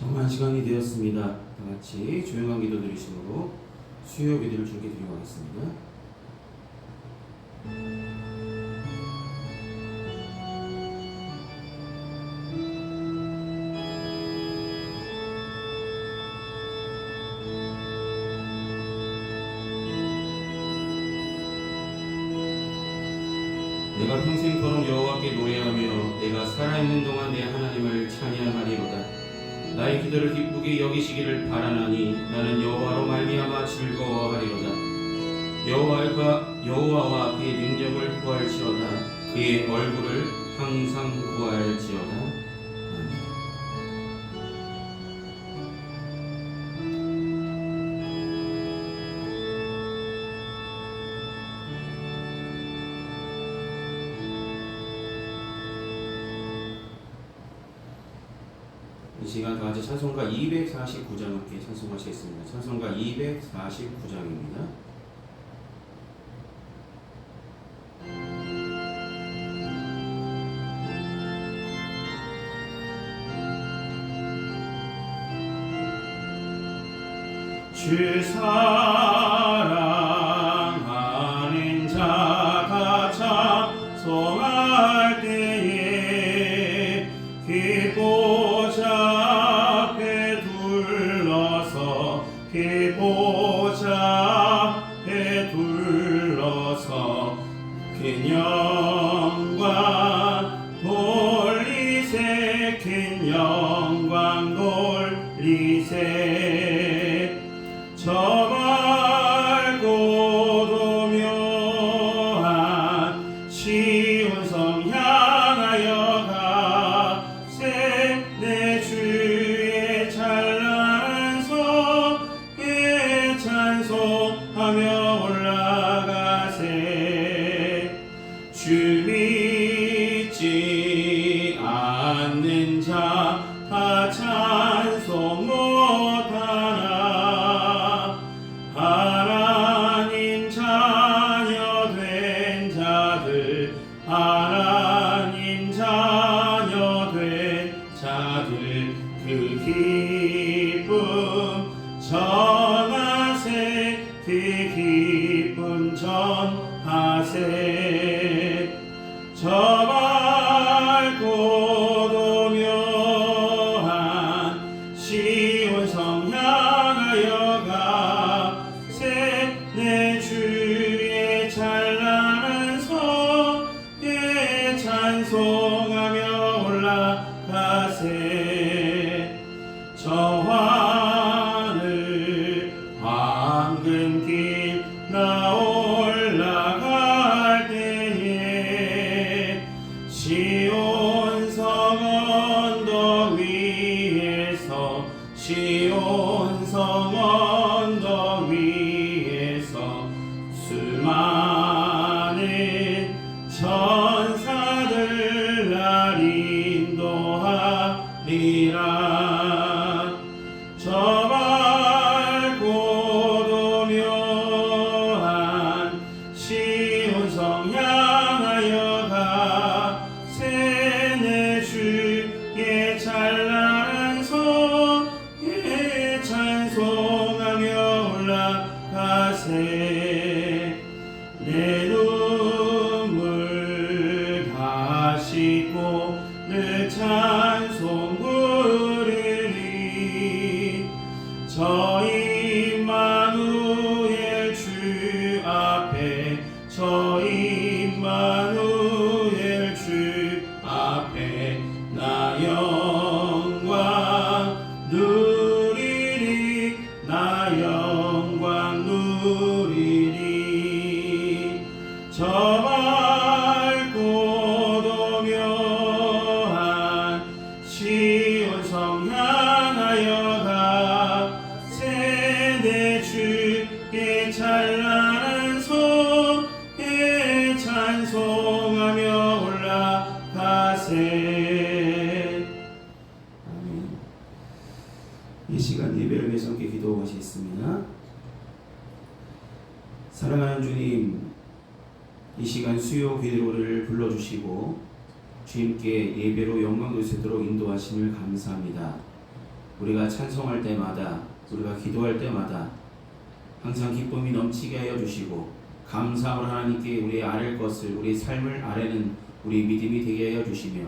정한 시간이 되었습니다. 다 같이 조용한 기도 드리심으로 수요 기도를 준비해 드리고 하겠습니다. 내가 평생토록 여호와께 노래하며 내가 살아있는 동안 내 하나님을 찬양하리로다. 나의 기도를 기쁘게 여기시기를 바라나니 나는 여호와로 말미암아 즐거워하리로다. 여호와와 그의 능력을 구할지어다. 그의 얼굴을 항상 구할지어다. 아멘. 이 시간 다 같이 찬송가 249장 함께 찬송하시겠습니다. 찬송가 249장입니다. 주 사랑하는 자가 찬송할 때에 기보자 앞에 둘러서 기보자 앞에 둘러서 큰 영광 돌리세 큰 영광 돌리세 저 밝고도 묘한 시온성 향하여 가세 내 주의 찬란한 성에 찬송하며 올라가세 주 믿지 않는 자 다 찬송 못하나 하나님 자녀 된 자들 하나님 자녀 된 자들 그 기쁨 전하세 그 기쁨 전하세 저 밝고도 묘한 시온성 향하여 가세 내 주의 찬란한 성에 찬송하며 올라가세 저 하늘 황금길 나 올라갈 때에 시온성 언덕 위에서 시온성 언덕 위에서 수많은 천사들 날 인도하리라 저 밝고도 묘한 시온성 향하여 가세 내 주의 찬란한 성에 찬송하며 올라가세 내 눈물 다 씻고 늘 찬송 부르리 저 임마누엘 주 앞에 저 임마누엘 주 앞에 나 영광 누리리 나 영광 누리리 저 밝고도 묘한 시온성 향하여 가세 내 주의 찬란한 성에 찬송하며 올라가세 아멘. 이 시간 예배를 위해서 함께 기도하시겠습니다. 사랑하는 주님, 이 시간 수요 기도를 불러주시고 주님께 예배로 영광 돌리도록 인도하심을 감사합니다. 우리가 찬송할 때마다, 우리가 기도할 때마다 항상 기쁨이 넘치게 하여 주시고 감사함으로 하나님께 우리의 아랠 것을, 우리의 삶을 아뢰는 우리 믿음이 되게 하여 주시며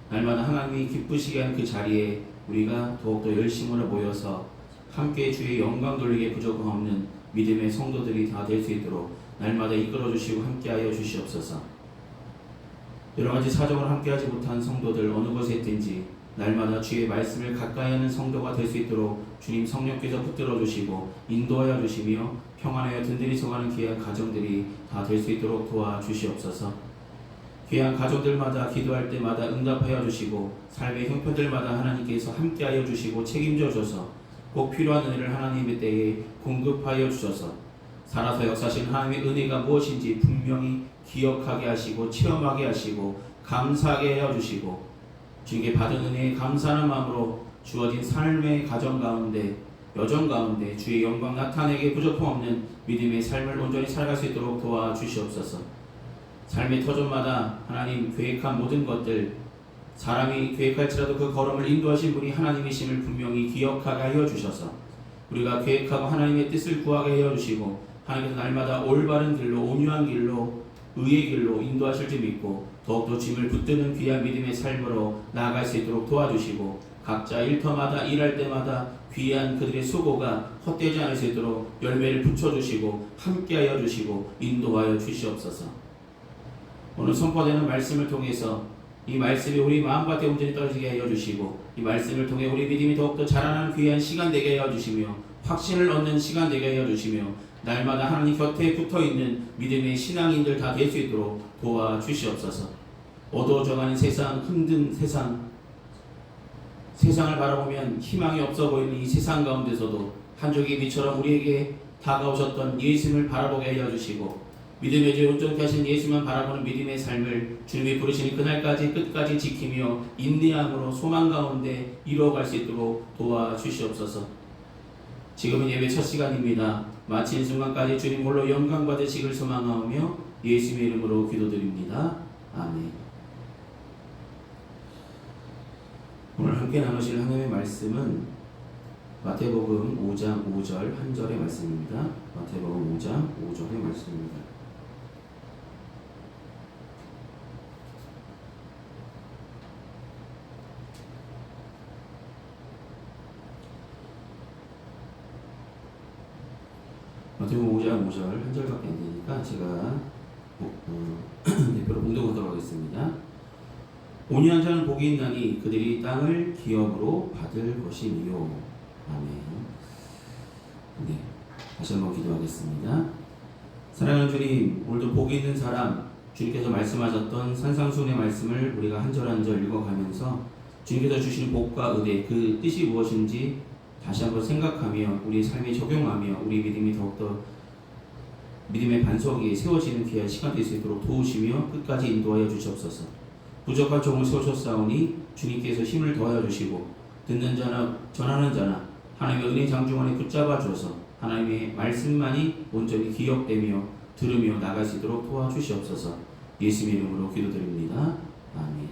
날마다 하나님이 기쁘시게 하는 그 자리에 우리가 더욱더 열심으로 모여서 함께 주의 영광 돌리기에 부족함 없는 믿음의 성도들이 다 될 수 있도록 날마다 이끌어 주시고 함께하여 주시옵소서. 여러가지 사정으로 함께하지 못한 성도들 어느 곳에 있든지 날마다 주의 말씀을 가까이 하는 성도가 될 수 있도록 주님 성령께서 붙들어 주시고 인도하여 주시며 평안하여 든든히 서가는 귀한 가정들이 다 될 수 있도록 도와주시옵소서. 귀한 가족들마다 기도할 때마다 응답하여 주시고 삶의 형편들마다 하나님께서 함께하여 주시고 책임져 줘서 꼭 필요한 은혜를 하나님의 때에 공급하여 주셔서 살아서 역사하신 하나님의 은혜가 무엇인지 분명히 기억하게 하시고 체험하게 하시고 감사하게 하여 주시고 주님께 받은 은혜에 감사하는 마음으로 주어진 삶의 가정 가운데 여정 가운데 주의 영광 나타내게 부족함 없는 믿음의 삶을 온전히 살아갈 수 있도록 도와주시옵소서. 삶의 터전마다 하나님 계획한 모든 것들 사람이 계획할지라도 그 걸음을 인도하신 분이 하나님이심을 분명히 기억하게 하여 주셔서 우리가 계획하고 하나님의 뜻을 구하게 하여 주시고 하나님께서 날마다 올바른 길로 온유한 길로 의의 길로 인도하실 줄 믿고 더욱더 짐을 붙드는 귀한 믿음의 삶으로 나아갈 수 있도록 도와주시고 각자 일터마다 일할 때마다 귀한 그들의 수고가 헛되지 않을 수 있도록 열매를 붙여주시고 함께하여 주시고 인도하여 주시옵소서. 오늘 선포되는 말씀을 통해서 이 말씀이 우리 마음밭에 온전히 떨어지게 하여 주시고 이 말씀을 통해 우리 믿음이 더욱더 자라나는 귀한 시간 되게 하여 주시며 확신을 얻는 시간 되게 하여 주시며 날마다 하나님 곁에 붙어있는 믿음의 신앙인들 다 될 수 있도록 도와주시옵소서. 어두워져가는 세상, 힘든 세상을 바라보면 희망이 없어 보이는 이 세상 가운데서도 한 줄기 빛처럼 우리에게 다가오셨던 예수님을 바라보게 하여 주시고 믿음의 주 온전케 하신 예수만 바라보는 믿음의 삶을 주님이 부르시니 그날까지 끝까지 지키며 인내함으로 소망 가운데 이루어갈 수 있도록 도와주시옵소서. 지금은 예배 첫 시간입니다. 마친 순간까지 주님 홀로 영광 받으시길 소망하며 예수님의 이름으로 기도드립니다. 아멘. 오늘 함께 나누실 하나님의 말씀은 마태복음 5장 5절 한 절의 말씀입니다. 마태복음 5장 5절의 말씀입니다. 마태복음 5장 5절 한 절밖에 안 되니까 제가 대표로 봉독하도록 하겠습니다. 온유한 자는 복이 있나니 그들이 땅을 기업으로 받을 것이니요. 아멘. 네, 다시 한번 기도하겠습니다. 사랑하는 주님, 오늘도 복이 있는 사람, 주님께서 말씀하셨던 산상수훈의 말씀을 우리가 한 절 한 절 읽어가면서 주님께서 주시는 복과 은혜, 그 뜻이 무엇인지 다시 한번 생각하며 우리 삶에 적용하며 우리 믿음이 더욱더 믿음의 반석이 세워지는 귀한 시간 될 수 있도록 도우시며 끝까지 인도하여 주시옵소서. 부족한 종을 세우셨사오니 주님께서 힘을 더하여 주시고 듣는 자나 전하는 자나 하나님의 은혜 장중 안에 붙잡아 주어서 하나님의 말씀만이 온전히 기억되며 들으며 나갈 수 있도록 도와주시옵소서. 예수님의 이름으로 기도드립니다. 아멘.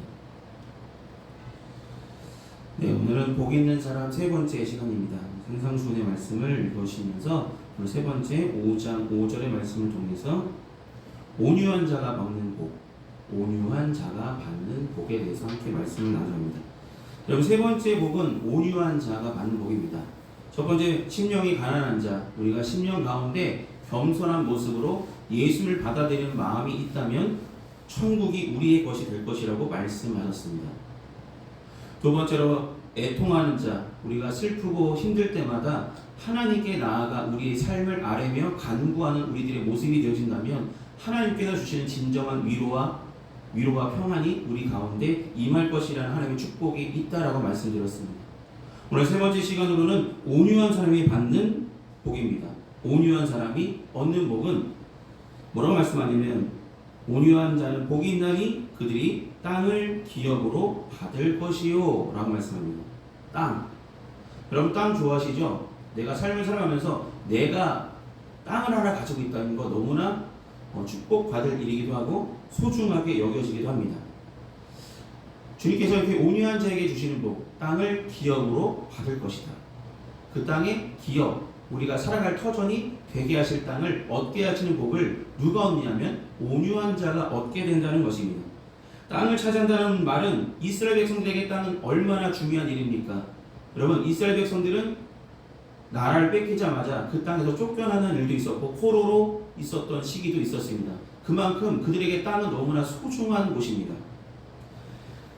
네, 오늘은 복 있는 사람 세 번째 시간입니다. 산상수훈의 말씀을 읽으시면서 오늘 세 번째 5장 5절의 말씀을 통해서 온유한 자가 받는 복, 온유한 자가 받는 복에 대해서 함께 말씀을 나눕니다. 여러분, 세 번째 복은 온유한 자가 받는 복입니다. 첫 번째, 심령이 가난한 자, 우리가 심령 가운데 겸손한 모습으로 예수를 받아들이는 마음이 있다면 천국이 우리의 것이 될 것이라고 말씀하셨습니다. 두 번째로, 애통하는 자, 우리가 슬프고 힘들 때마다 하나님께 나아가 우리의 삶을 아뢰며 간구하는 우리들의 모습이 되어진다면 하나님께서 주시는 진정한 위로와 평안이 우리 가운데 임할 것이라는 하나님의 축복이 있다라고 말씀드렸습니다. 오늘 세 번째 시간으로는 온유한 사람이 받는 복입니다. 온유한 사람이 얻는 복은 뭐라고 말씀하냐면 온유한 자는 복이 있나니 그들이 땅을 기업으로 받을 것이요 라고 말씀합니다. 땅. 여러분, 땅 좋아하시죠? 내가 삶을 살아가면서 내가 땅을 하나 가지고 있다는 거 너무나 축복받을 일이기도 하고 소중하게 여겨지기도 합니다. 주님께서 이렇게 온유한 자에게 주시는 복, 땅을 기업으로 받을 것이다. 그 땅의 기업, 우리가 살아갈 터전이 되게 하실 땅을 얻게 하시는 복을 누가 얻냐면 온유한 자가 얻게 된다는 것입니다. 땅을 차지한다는 말은 이스라엘 백성들에게 땅은 얼마나 중요한 일입니까? 여러분, 이스라엘 백성들은 나라를 뺏기자마자 그 땅에서 쫓겨나는 일도 있었고 포로로 있었던 시기도 있었습니다. 그만큼 그들에게 땅은 너무나 소중한 곳입니다.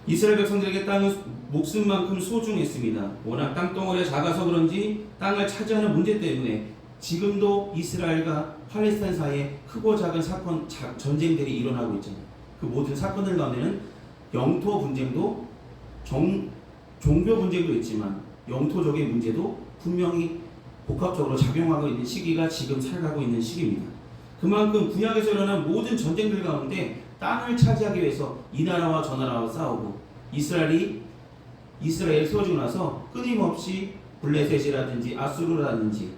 이스라엘 백성들에게 땅은 목숨만큼 소중했습니다. 워낙 땅덩어리가 작아서 그런지 땅을 차지하는 문제 때문에 지금도 이스라엘과 팔레스타인 사이에 크고 작은 사건, 전쟁들이 일어나고 있잖아요. 그 모든 사건들 가운데는 영토 분쟁도 종교 분쟁도 있지만 영토적인 문제도 분명히 복합적으로 작용하고 있는 시기가 지금 살아가고 있는 시기입니다. 그만큼 구약에서 일어난 모든 전쟁들 가운데 땅을 차지하기 위해서 이 나라와 저 나라와 싸우고 이스라엘을 세워주고 나서 끊임없이 블레셋이라든지 아수르라든지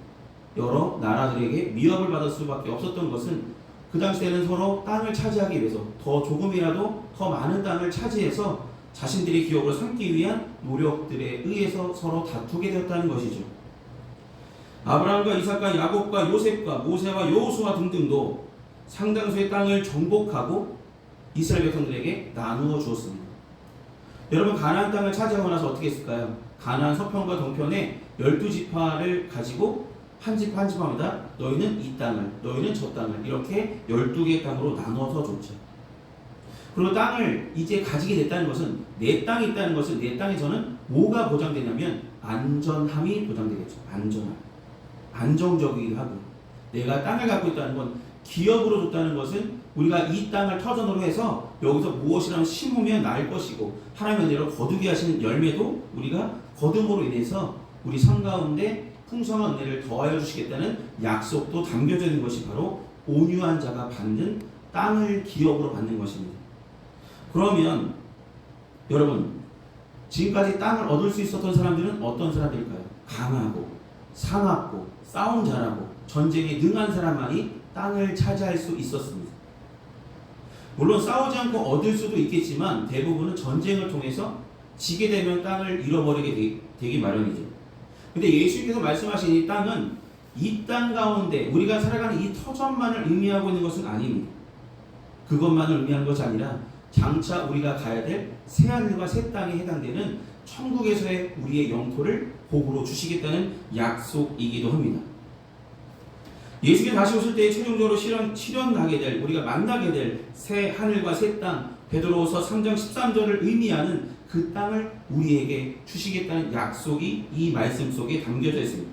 여러 나라들에게 위협을 받을 수밖에 없었던 것은 그 당시에는 서로 땅을 차지하기 위해서 더 조금이라도 더 많은 땅을 차지해서 자신들의 기업을 삼기 위한 노력들에 의해서 서로 다투게 되었다는 것이죠. 아브라함과 이삭과 야곱과 요셉과 모세와 여호수아 등등도 상당수의 땅을 정복하고 이스라엘 백성들에게 나누어 주었습니다. 여러분, 가나안 땅을 차지하고 나서 어떻게 했을까요? 가나안 서편과 동편에 12지파를 가지고 한 지파 한 지파마다 너희는 이 땅을, 너희는 저 땅을 이렇게 12개의 땅으로 나눠서 줬죠. 그리고 땅을 이제 가지게 됐다는 것은 내 땅이 있다는 것은 내 땅에서는 뭐가 보장되냐면 안전함이 보장되겠죠. 안정적이기도 하고, 내가 땅을 갖고 있다는 건 기업으로 줬다는 것은 우리가 이 땅을 터전으로 해서 여기서 무엇이라도 심으면 날 것이고 하나님의 은혜로 거두게 하시는 열매도 우리가 거둠으로 인해서 우리 삶 가운데 풍성한 은혜를 더하여 주시겠다는 약속도 담겨져 있는 것이 바로 온유한 자가 받는 땅을 기업으로 받는 것입니다. 그러면 여러분, 지금까지 땅을 얻을 수 있었던 사람들은 어떤 사람들일까요? 강하고 사납고 싸움 잘하고 전쟁에 능한 사람만이 땅을 차지할 수 있었습니다. 물론 싸우지 않고 얻을 수도 있겠지만 대부분은 전쟁을 통해서 지게 되면 땅을 잃어버리게 되기 마련이죠. 근데 예수님께서 말씀하신 이 땅은 이 땅 가운데 우리가 살아가는 이 터전만을 의미하고 있는 것은 아닙니다. 그것만을 의미하는 것이 아니라 장차 우리가 가야 될 새하늘과 새 땅에 해당되는 천국에서의 우리의 영토를 복으로 주시겠다는 약속이기도 합니다. 예수께서 다시 오실 때 최종적으로 실현하게 될, 우리가 만나게 될 새 하늘과 새 땅, 베드로후서 3장 13절을 의미하는 그 땅을 우리에게 주시겠다는 약속이 이 말씀 속에 담겨져 있습니다.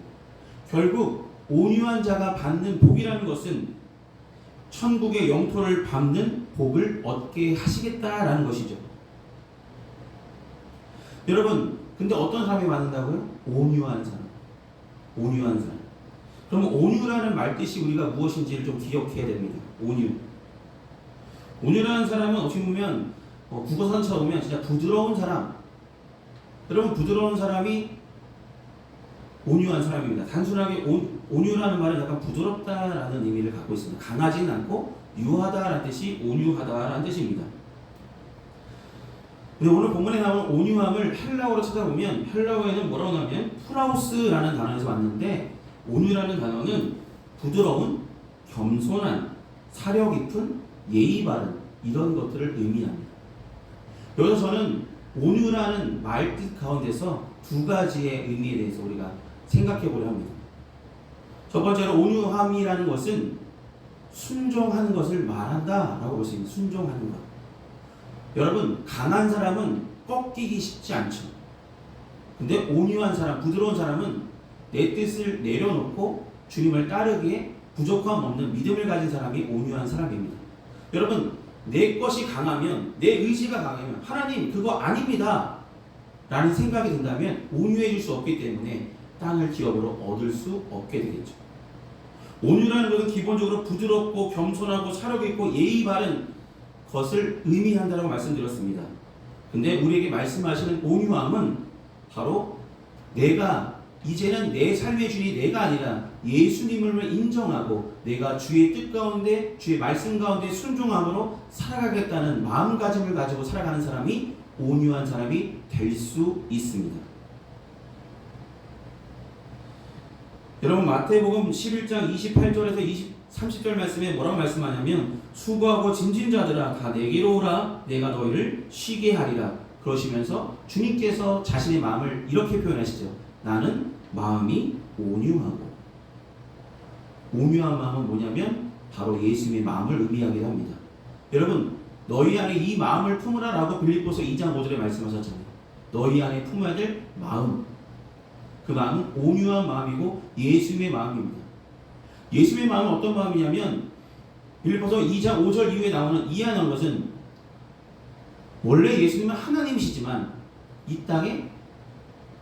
결국 온유한 자가 받는 복이라는 것은 천국의 영토를 밟는 복을 얻게 하시겠다라는 것이죠. 여러분, 근데 어떤 사람이 받는다고요? 온유한 사람. 그러면 온유라는 말뜻이 우리가 무엇인지를 좀 기억해야 됩니다. 온유라는 사람은 어떻게 보면 국어사전 찾아보면 진짜 부드러운 사람. 여러분, 부드러운 사람이 온유한 사람입니다. 단순하게 온유라는 말은 약간 부드럽다라는 의미를 갖고 있습니다. 강하지는 않고 유하다라는 뜻이 온유하다라는 뜻입니다. 근데 오늘 본문에 나오는 온유함을 헬라어로 찾아보면 헬라어에는 뭐라고 하냐면 프라우스라는 단어에서 왔는데, 온유라는 단어는 부드러운, 겸손한, 사려 깊은, 예의 바른 이런 것들을 의미합니다. 여기서 저는 온유라는 말뜻 가운데서 두 가지의 의미에 대해서 우리가 생각해 보려 합니다. 첫 번째로 온유함이라는 것은 순종하는 것을 말한다라고 볼 수 있습니다. 순종하는 것. 여러분, 강한 사람은 꺾이기 쉽지 않죠. 근데 온유한 사람, 부드러운 사람은 내 뜻을 내려놓고 주님을 따르기에 부족함 없는 믿음을 가진 사람이 온유한 사람입니다. 여러분, 내 것이 강하면, 내 의지가 강하면 하나님 그거 아닙니다 라는 생각이 든다면 온유해질 수 없기 때문에 땅을 기업으로 얻을 수 없게 되겠죠. 온유라는 것은 기본적으로 부드럽고 겸손하고 사력 있고 예의 바른 것을 의미한다고 말씀드렸습니다. 근데 우리에게 말씀하시는 온유함은 바로 내가 이제는 내 삶의 주인이 내가 아니라 예수님을 인정하고 내가 주의 뜻 가운데, 주의 말씀 가운데 순종함으로 살아가겠다는 마음가짐을 가지고 살아가는 사람이 온유한 사람이 될 수 있습니다. 여러분 마태복음 11장 28절에서 30절 말씀에 뭐라고 말씀하냐면 수고하고 짐진 자들아 다 내게로 오라 내가 너희를 쉬게 하리라 그러시면서 주님께서 자신의 마음을 이렇게 표현하시죠. 나는 마음이 온유하고 온유한 마음은 뭐냐면 바로 예수님의 마음을 의미하기도 합니다. 여러분 너희 안에 이 마음을 품으라 라고 빌립보서 2장 5절에 말씀하셨잖아요. 너희 안에 품어야 될 마음 그 마음은 온유한 마음이고 예수님의 마음입니다. 예수님의 마음은 어떤 마음이냐면 빌립보서 2장 5절 이후에 나오는 이해하는 것은 원래 예수님은 하나님이시지만 이 땅에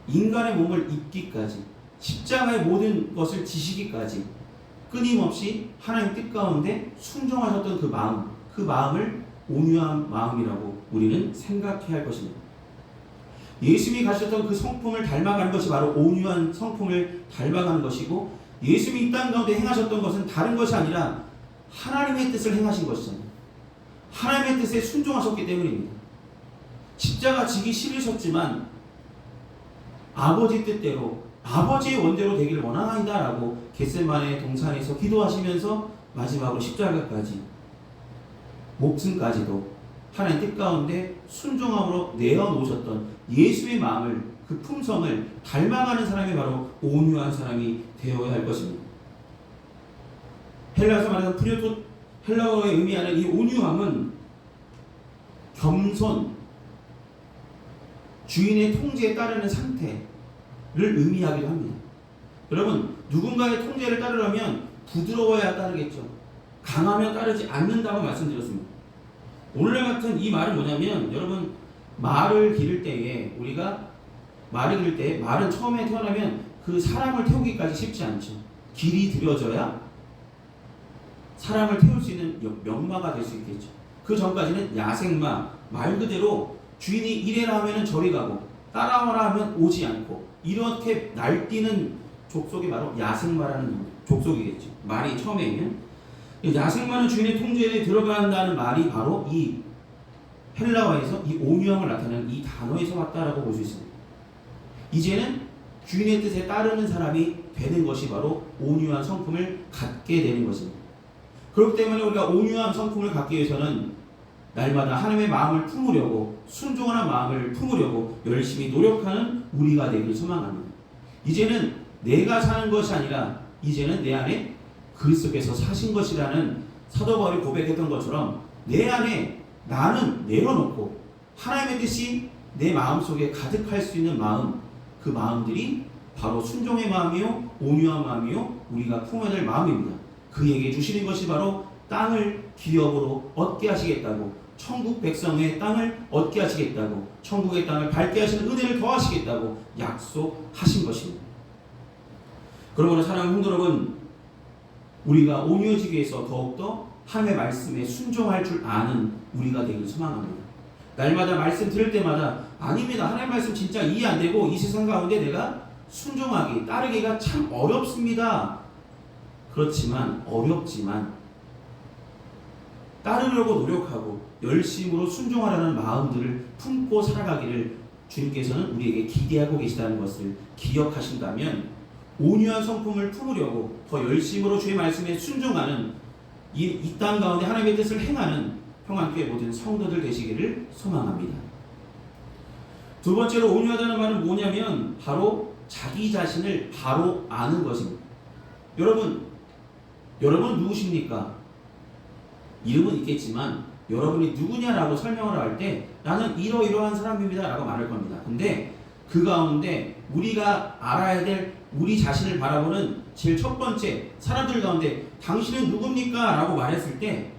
인간의 몸을 입기까지 십자가의 모든 것을 지시기까지 끊임없이 하나님 뜻 가운데 순종하셨던 그 마음을 온유한 마음이라고 우리는 생각해야 할 것입니다. 예수님이 가셨던 그 성품을 닮아가는 것이 바로 온유한 성품을 닮아가는 것이고 예수님이 이 땅 가운데 행하셨던 것은 다른 것이 아니라 하나님의 뜻을 행하신 것이잖아요. 하나님의 뜻에 순종하셨기 때문입니다. 십자가 지기 싫으셨지만 아버지 뜻대로 아버지의 원대로 되기를 원하나이다 라고 겟세마네 동산에서 기도하시면서 마지막으로 십자가까지 목숨까지도 하나님 뜻 가운데 순종함으로 내어놓으셨던 예수의 마음을 그 품성을 닮아가는 사람이 바로 온유한 사람이 되어야 할 것입니다. 헬라어에서 말하는 프리오토 헬라어에 의미하는 이 온유함은 겸손, 주인의 통제에 따르는 상태를 의미하기도 합니다. 여러분 누군가의 통제를 따르려면 부드러워야 따르겠죠. 강하면 따르지 않는다고 말씀드렸습니다. 오늘 같은 이 말은 뭐냐면 여러분 말을 기를 때에 우리가 말을 기를 때 말은 처음에 태어나면 그 사람을 태우기까지 쉽지 않죠. 길이 들여져야 사람을 태울 수 있는 명마가 될 수 있겠죠. 그 전까지는 야생마 말 그대로 주인이 이래라 하면 저리 가고 따라와라 하면 오지 않고 이렇게 날뛰는 족속이 바로 야생마라는 족속이겠죠. 말이 처음에는 야생마는 주인의 통제에 들어간다는 말이 바로 이 헬라어에서 이 온유함을 나타내는 이 단어에서 왔다라고 볼 수 있습니다. 이제는 주인의 뜻에 따르는 사람이 되는 것이 바로 온유한 성품을 갖게 되는 것입니다. 그렇기 때문에 우리가 온유한 성품을 갖기 위해서는 날마다 하나님의 마음을 품으려고 순종하는 마음을 품으려고 열심히 노력하는 우리가 되기를 소망합니다. 이제는 내가 사는 것이 아니라 이제는 내 안에 그리스도께서 사신 것이라는 사도 바울이 고백했던 것처럼 내 안에 나는 내려놓고 하나님의 뜻이 내 마음속에 가득할 수 있는 마음 그 마음들이 바로 순종의 마음이요 온유한 마음이요 우리가 품어야 될 마음입니다. 그에게 주시는 것이 바로 땅을 기업으로 얻게 하시겠다고 천국 백성의 땅을 얻게 하시겠다고 천국의 땅을 밟게 하시는 은혜를 더하시겠다고 약속하신 것입니다. 그러므로 사랑하는 성도 여러분 우리가 온유해지기 위해서 더욱더 하나님의 말씀에 순종할 줄 아는 우리가 되기를 소망합니다. 날마다 말씀 들을 때마다 아닙니다. 하나님의 말씀 진짜 이해 안 되고 이 세상 가운데 내가 순종하기 따르기가 참 어렵습니다. 그렇지만 어렵지만 따르려고 노력하고 열심으로 순종하라는 마음들을 품고 살아가기를 주님께서는 우리에게 기대하고 계시다는 것을 기억하신다면 온유한 성품을 품으려고 더 열심으로 주의 말씀에 순종하는 이 땅 가운데 하나님의 뜻을 행하는 평안교회 모든 성도들 되시기를 소망합니다. 두 번째로 온유하다는 말은 뭐냐면 바로 자기 자신을 바로 아는 것입니다. 여러분 누구십니까? 이름은 있겠지만 여러분이 누구냐라고 설명을 할 때 나는 이러이러한 사람입니다 라고 말할 겁니다. 근데 그 가운데 우리가 알아야 될 우리 자신을 바라보는 제일 첫 번째 사람들 가운데 당신은 누굽니까? 라고 말했을 때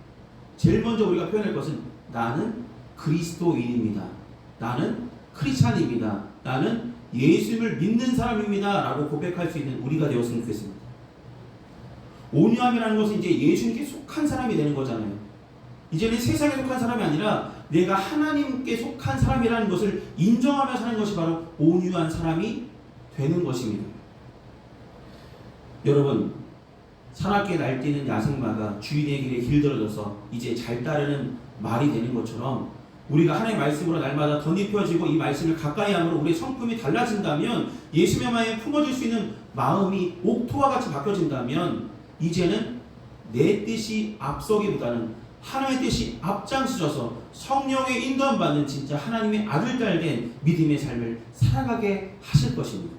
제일 먼저 우리가 표현할 것은 나는 그리스도인입니다. 나는 크리스찬입니다. 나는 예수님을 믿는 사람입니다. 라고 고백할 수 있는 우리가 되었으면 좋겠습니다. 온유함이라는 것은 이제 예수님께 속한 사람이 되는 거잖아요. 이제는 세상에 속한 사람이 아니라 내가 하나님께 속한 사람이라는 것을 인정하며 사는 것이 바로 온유한 사람이 되는 것입니다. 여러분 사납게 날뛰는 야생마가 주인의 길에 길들어져서 이제 잘 따르는 말이 되는 것처럼 우리가 하나님의 말씀으로 날마다 덧입혀지고 이 말씀을 가까이 함으로 우리의 성품이 달라진다면, 예수님의 마음에 품어질 수 있는 마음이 옥토와 같이 바뀌어진다면, 이제는 내 뜻이 앞서기보다는 하나님의 뜻이 앞장서서 성령의 인도함 받는 진짜 하나님의 아들 딸 된 믿음의 삶을 살아가게 하실 것입니다.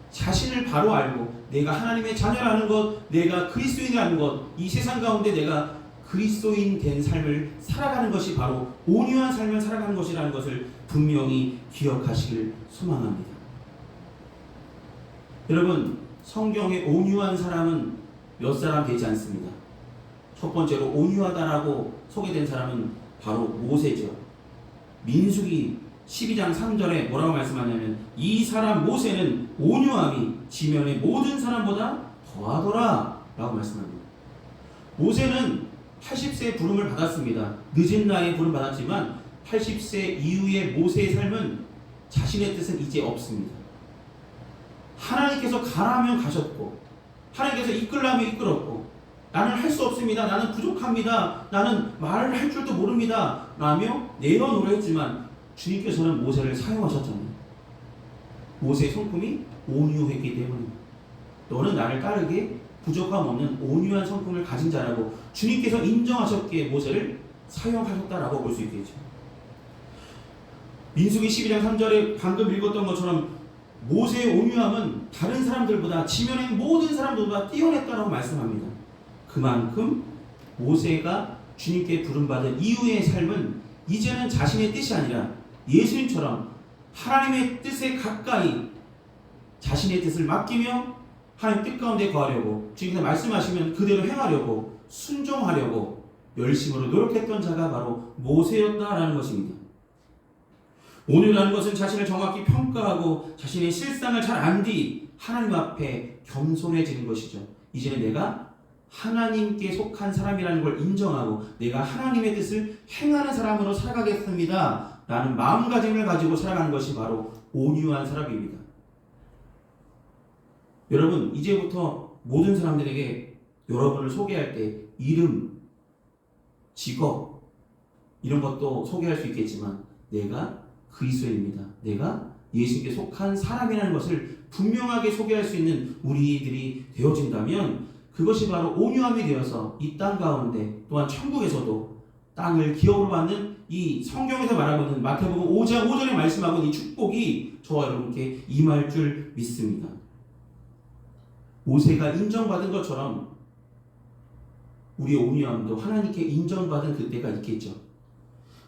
자신을 바로 알고 내가 하나님의 자녀라는 것, 내가 그리스도인이라는 것, 이 세상 가운데 내가 그리스도인 된 삶을 살아가는 것이 바로 온유한 삶을 살아가는 것이라는 것을 분명히 기억하시길 소망합니다. 여러분, 성경에 온유한 사람은 몇 사람 되지 않습니다. 첫 번째로 온유하다라고 소개된 사람은 바로 모세죠. 민수기 12장 3절에 뭐라고 말씀하냐면, 이 사람 모세는 온유함이 지면의 모든 사람보다 더하더라 라고 말씀합니다. 모세는 80세에 부름을 받았습니다. 늦은 나이에 부름 받았지만 80세 이후의 모세의 삶은 자신의 뜻은 이제 없습니다. 하나님께서 가라면 가셨고, 하나님께서 이끌라면 이끌었고, 나는 할 수 없습니다, 나는 부족합니다, 나는 말을 할 줄도 모릅니다 라며 내어놓으려 했지만 주님께서는 모세를 사용하셨잖아요. 모세의 성품이 온유했기 때문입니다. 너는 나를 따르게 부족함 없는 온유한 성품을 가진 자라고 주님께서 인정하셨기에 모세를 사용하셨다라고 볼 수 있겠죠. 민수기 12장 3절에 방금 읽었던 것처럼 모세의 온유함은 다른 사람들보다, 지면의 모든 사람들보다 뛰어났다라고 말씀합니다. 그만큼 모세가 주님께 부름받은 이후의 삶은 이제는 자신의 뜻이 아니라 예수님처럼 하나님의 뜻에 가까이 자신의 뜻을 맡기며 하나님 뜻 가운데 거하려고, 주님께서 말씀하시면 그대로 행하려고, 순종하려고 열심으로 노력했던 자가 바로 모세였다라는 것입니다. 온유라는 것은 자신을 정확히 평가하고 자신의 실상을 잘 안 뒤 하나님 앞에 겸손해지는 것이죠. 이제는 내가 하나님께 속한 사람이라는 걸 인정하고 내가 하나님의 뜻을 행하는 사람으로 살아가겠습니다 라는 마음가짐을 가지고 살아가는 것이 바로 온유한 사람입니다. 여러분, 이제부터 모든 사람들에게 여러분을 소개할 때 이름, 직업 이런 것도 소개할 수 있겠지만, 내가 그리스도인입니다, 내가 예수님께 속한 사람이라는 것을 분명하게 소개할 수 있는 우리들이 되어진다면, 그것이 바로 온유함이 되어서 이 땅 가운데, 또한 천국에서도 땅을 기업으로 받는 이 성경에서 말하고 있는 마태복음 5장 5절에 말씀하고 있는 이 축복이 저와 여러분께 임할 줄 믿습니다. 모세가 인정받은 것처럼 우리의 온유함도 하나님께 인정받은 그때가 있겠죠.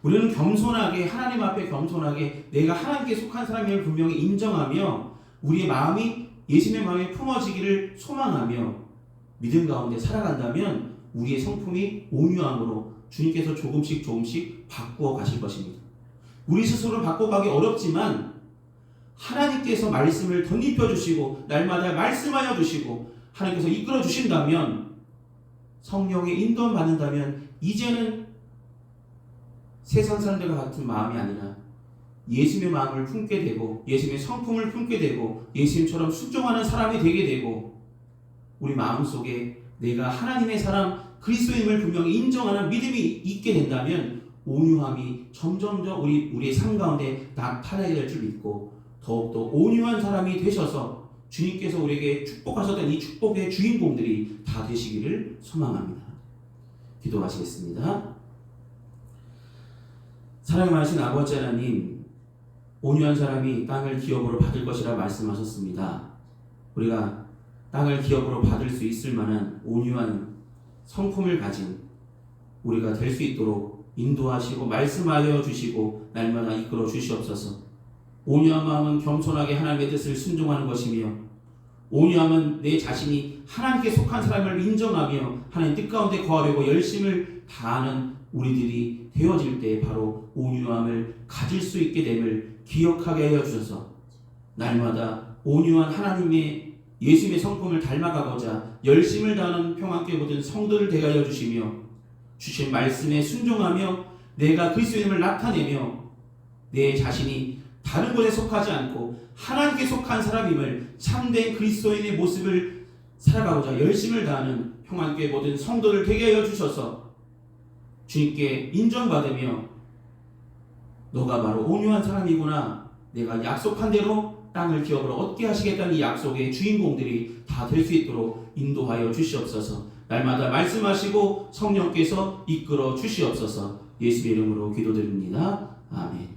우리는 겸손하게, 하나님 앞에 겸손하게 내가 하나님께 속한 사람임을 분명히 인정하며 우리의 마음이 예수님의 마음에 품어지기를 소망하며 믿음 가운데 살아간다면 우리의 성품이 온유함으로 주님께서 조금씩 바꾸어 가실 것입니다. 우리 스스로 바꿔가기 어렵지만 하나님께서 말씀을 덧입혀 주시고 날마다 말씀하여 주시고 하나님께서 이끌어 주신다면, 성령의 인도를 받는다면 이제는 세상 사람들과 같은 마음이 아니라 예수님의 마음을 품게 되고 예수님의 성품을 품게 되고 예수님처럼 순종하는 사람이 되게 되고, 우리 마음속에 내가 하나님의 사람 그리스도임을 분명히 인정하는 믿음이 있게 된다면 온유함이 점점점 우리의 삶 가운데 나타나게 될 줄 믿고, 더욱더 온유한 사람이 되셔서 주님께서 우리에게 축복하셨던 이 축복의 주인공들이 다 되시기를 소망합니다. 기도하시겠습니다. 사랑이 많으신 아버지 하나님, 온유한 사람이 땅을 기업으로 받을 것이라 말씀하셨습니다. 우리가 땅을 기업으로 받을 수 있을 만한 온유한 성품을 가진 우리가 될 수 있도록 인도하시고 말씀하여 주시고 날마다 이끌어 주시옵소서. 온유한 마음은 겸손하게 하나님의 뜻을 순종하는 것이며, 온유함은 내 자신이 하나님께 속한 사람을 인정하며 하나님 뜻 가운데 거하려고 열심을 다하는 우리들이 되어질 때 바로 온유함을 가질 수 있게 됨을 기억하게 하여 주셔서 날마다 온유한 하나님의 예수님의 성품을 닮아가고자 열심을 다하는 평안교회 모든 성도를 되게 하여 주시며, 주신 말씀에 순종하며 내가 그리스도임을 나타내며 내 자신이 다른 것에 속하지 않고 하나님께 속한 사람임을 참된 그리스도인의 모습을 살아가고자 열심을 다하는 평안교회 모든 성도를 되게 하여 주셔서 주님께 인정받으며 너가 바로 온유한 사람이구나. 내가 약속한 대로 땅을 기업으로 얻게 하시겠다는 이 약속의 주인공들이 다 될 수 있도록 인도하여 주시옵소서. 날마다 말씀하시고 성령께서 이끌어 주시옵소서. 예수의 이름으로 기도드립니다. 아멘.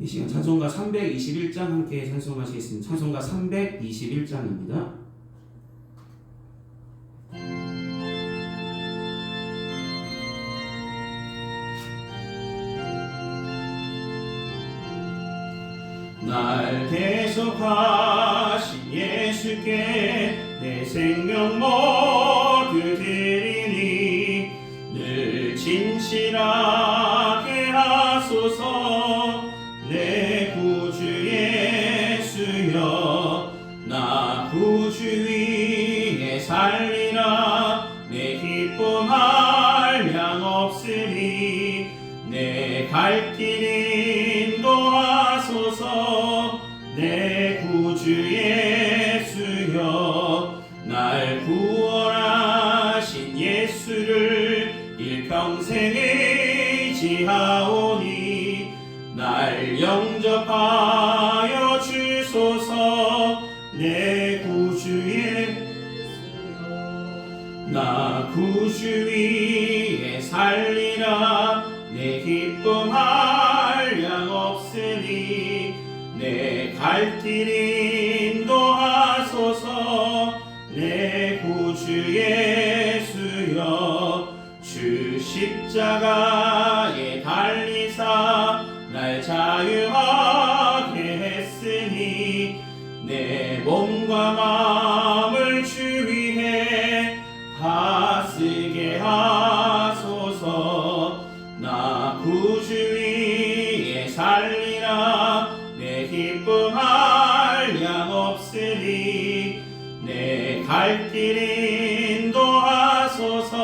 이 시간 찬송가 321장 함께 찬송하시겠습니다. 찬송가 321장입니다. 날 대속하신 예수께 내 생명 모두 드리니 늘 진실하게 하소서. 내 구주 예수여 나 구주 위에 살리라. 내 기쁨 한량 없으리. 내 갈 길 인도하소서. 내 구주 예수여 날 구원하신 예수를 일평생 의지하오니 날 영접하여 주소서. 내 구주 예수여 나 구주 위에 살리라. 내 기쁨 한량 없으니 내 갈 길 인도하소서. 내 구주 예수여 주 십자가에 달리사 날 자유하게 했으니 내 몸과 마음을 주 위해 다 쓰게 하소서. 나 구주 위에 살리라. 내 기쁨 한량 없으니 내 갈 길 인도하소서.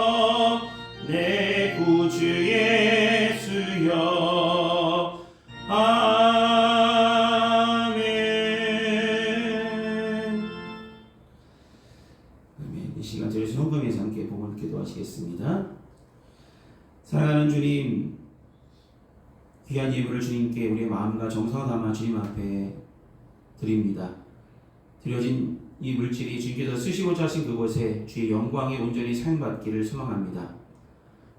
내 구주 예수여 아멘. 아멘. 이 시간 들으신 헌금에서 함께 복을 기도하시겠습니다. 사랑하는 주님, 귀한 예물을 주님께 우리의 마음과 정성을 담아 주님 앞에 드립니다. 드려진 이 물질이 주님께서 쓰시고자 하신 그곳에 주의 영광에 온전히 사용받기를 소망합니다.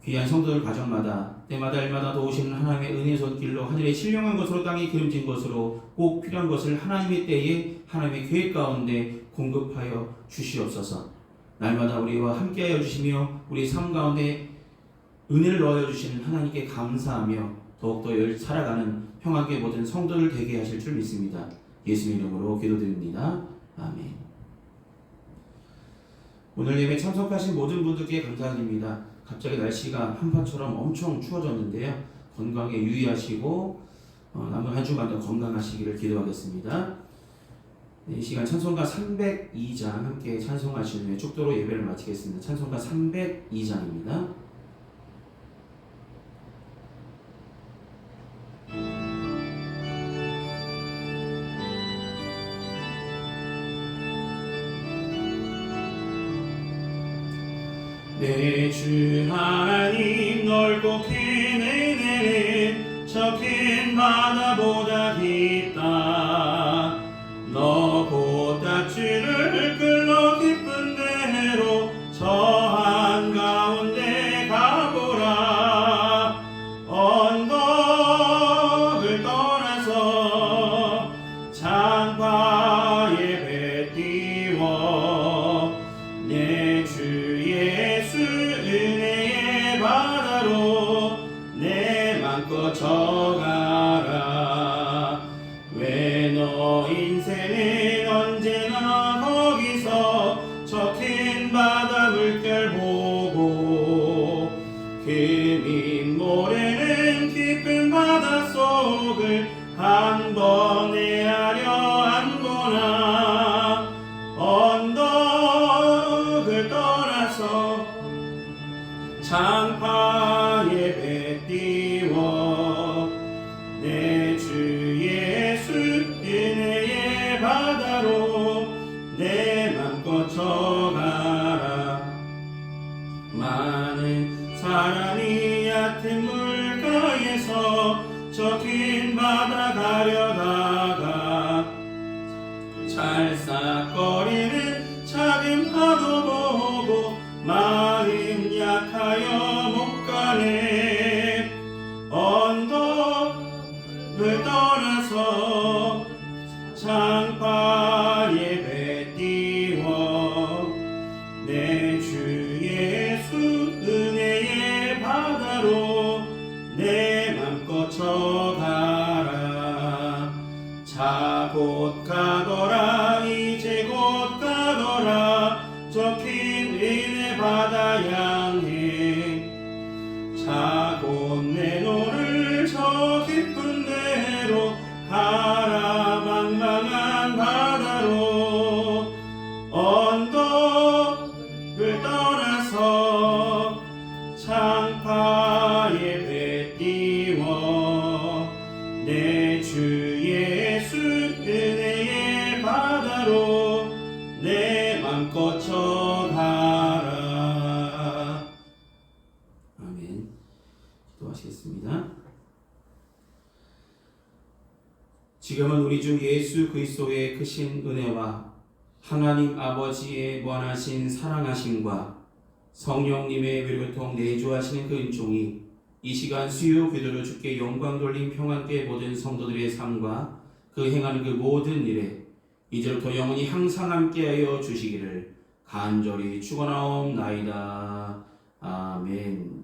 귀한 성도들 가정마다 때마다 일마다 도우시는 하나님의 은혜 손길로 하늘의 신령한 것으로 땅이 기름진 것으로 꼭 필요한 것을 하나님의 때에 하나님의 계획 가운데 공급하여 주시옵소서. 날마다 우리와 함께하여 주시며 우리 삶 가운데 은혜를 넣어주시는 하나님께 감사하며 더욱더 살아가는 평안의 모든 성도를 되게 하실 줄 믿습니다. 예수님 이름으로 기도드립니다. 아멘. 오늘 예배 참석하신 모든 분들께 감사드립니다. 갑자기 날씨가 한파처럼 엄청 추워졌는데요. 건강에 유의하시고 남은 한 주간도 건강하시기를 기도하겠습니다. 이 시간 찬송가 302장 함께 찬송하시는 후에 축도로 예배를 마치겠습니다. 찬송가 302장입니다. 내 주 하나님 넓고 큰 은혜는 저 큰 바다보다 깊다. 너 고딱지를 끌러 깊은 데로 저 한가운데 가보라. 언덕을 떠나서 창파에 배 띄워 내 주 예수 은혜의 바다로 내 맘껏 져가라. 왜 너 인생은 언제나 거기서 저 큰 바다 물결 보고 그 민모래는 깊은 바닷속을 한 번 헤아려 안 보나. 언덕을 떠나서 창파에 배 띄워 내 주 예수 은혜의 바다로 내 맘껏 져가라. 많은 사람이 얕은 물 창파에 뱉띄워 내 주 예수 은혜의 바다로 내 맘껏 쳐가라. 아멘. 기도하시겠습니다. 지금은 우리 주 예수 그리스도의 크신 은혜와 하나님 아버지의 무한하신 사랑하심과 성령님의 위로교통 내주하시는 그 은총이 이 시간 수요 기도로 주께 영광 돌린 평안교회 모든 성도들의 삶과 그 행하는 그 모든 일에 이제부터 영원히 항상 함께하여 주시기를 간절히 축원하옵나이다. 아멘.